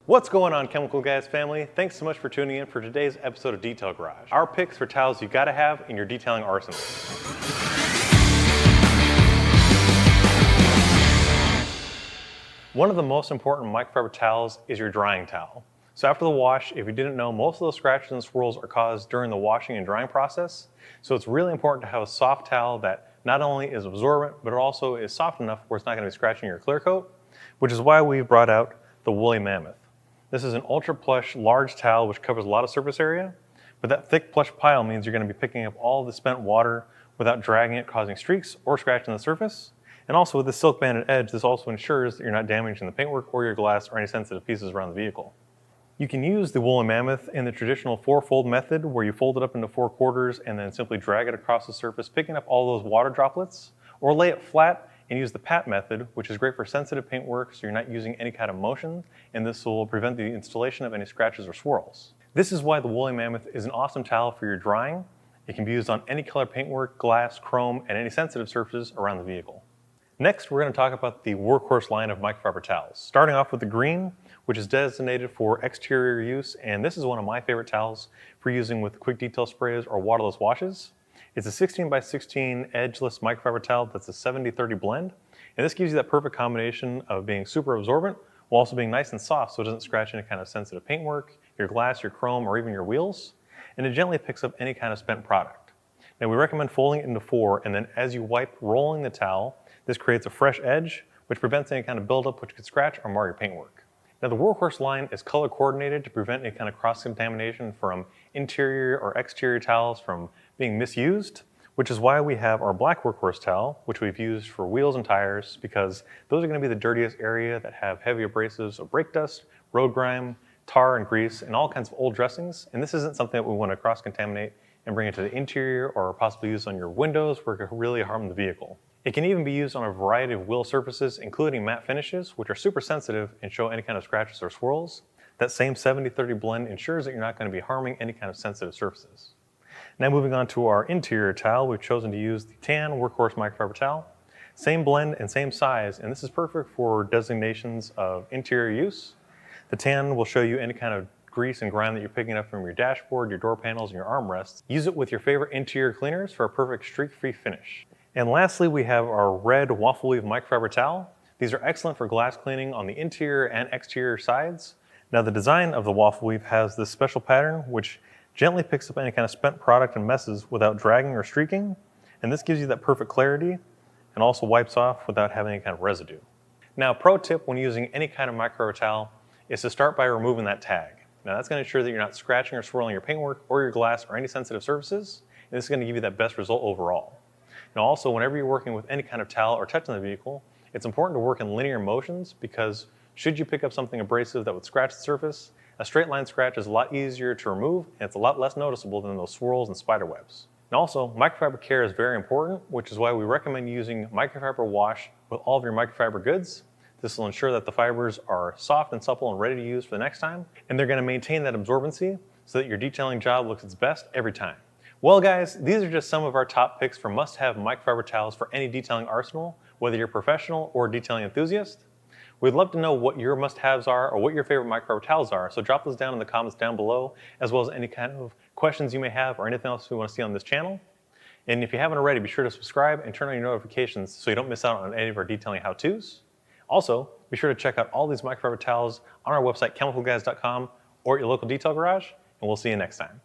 What's going on, Chemical Guys family? Thanks so much for tuning in for today's episode of Detail Garage. Our picks for towels you gotta have in your detailing arsenal. One of the most important microfiber towels is your drying towel. So after the wash, if you didn't know, most of those scratches and swirls are caused during the washing and drying process. So it's really important to have a soft towel that not only is absorbent, but it also is soft enough where it's not gonna be scratching your clear coat, which is why we've brought out the Woolly Mammoth. This is an ultra plush large towel which covers a lot of surface area, but that thick plush pile means you're going to be picking up all the spent water without dragging it, causing streaks or scratching the surface. And also with the silk banded edge, this also ensures that you're not damaging the paintwork or your glass or any sensitive pieces around the vehicle. You can use the Woolly Mammoth in the traditional 4-fold method where you fold it up into 4 quarters and then simply drag it across the surface, picking up all those water droplets, or lay it flat and use the pat method, which is great for sensitive paintwork so you're not using any kind of motion, and this will prevent the installation of any scratches or swirls. This is why the Woolly Mammoth is an awesome towel for your drying. It can be used on any color paintwork, glass, chrome, and any sensitive surfaces around the vehicle. Next, we're going to talk about the Workhorse line of microfiber towels. Starting off with the green, which is designated for exterior use, and this is one of my favorite towels for using with quick detail sprays or waterless washes. It's a 16 by 16 edgeless microfiber towel that's a 70-30 blend, and this gives you that perfect combination of being super absorbent while also being nice and soft so it doesn't scratch any kind of sensitive paintwork, your glass, your chrome, or even your wheels, and it gently picks up any kind of spent product. Now we recommend folding it into 4, and then as you wipe rolling the towel, this creates a fresh edge which prevents any kind of buildup which could scratch or mar your paintwork. Now the Workhorse line is color coordinated to prevent any kind of cross-contamination from interior or exterior towels from being misused, which is why we have our black Workhorse towel, which we've used for wheels and tires, because those are going to be the dirtiest area that have heavy abrasives of brake dust, road grime, tar and grease, and all kinds of old dressings. And this isn't something that we want to cross-contaminate and bring it to the interior or possibly use on your windows where it could really harm the vehicle. It can even be used on a variety of wheel surfaces, including matte finishes, which are super sensitive and show any kind of scratches or swirls. That same 70-30 blend ensures that you're not going to be harming any kind of sensitive surfaces. Now moving on to our interior towel, we've chosen to use the tan Workhorse microfiber towel. Same blend and same size, and this is perfect for designations of interior use. The tan will show you any kind of grease and grime that you're picking up from your dashboard, your door panels, and your armrests. Use it with your favorite interior cleaners for a perfect streak-free finish. And lastly, we have our red waffle weave microfiber towel. These are excellent for glass cleaning on the interior and exterior sides. Now the design of the waffle weave has this special pattern which gently picks up any kind of spent product and messes without dragging or streaking, and this gives you that perfect clarity and also wipes off without having any kind of residue. Now, pro tip when using any kind of microfiber towel is to start by removing that tag. Now that's going to ensure that you're not scratching or swirling your paintwork or your glass or any sensitive surfaces, and this is going to give you that best result overall. Now also, whenever you're working with any kind of towel or touching the vehicle, it's important to work in linear motions because should you pick up something abrasive that would scratch the surface, a straight line scratch is a lot easier to remove and it's a lot less noticeable than those swirls and spider webs. And also, microfiber care is very important, which is why we recommend using microfiber wash with all of your microfiber goods. This will ensure that the fibers are soft and supple and ready to use for the next time, and they're going to maintain that absorbency so that your detailing job looks its best every time. Well guys, these are just some of our top picks for must-have microfiber towels for any detailing arsenal, whether you're a professional or detailing enthusiast. We'd love to know what your must-haves are or what your favorite microfiber towels are, so drop those down in the comments down below, as well as any kind of questions you may have or anything else we want to see on this channel. And if you haven't already, be sure to subscribe and turn on your notifications so you don't miss out on any of our detailing how-tos. Also, be sure to check out all these microfiber towels on our website, chemicalguys.com, or at your local detail garage, and we'll see you next time.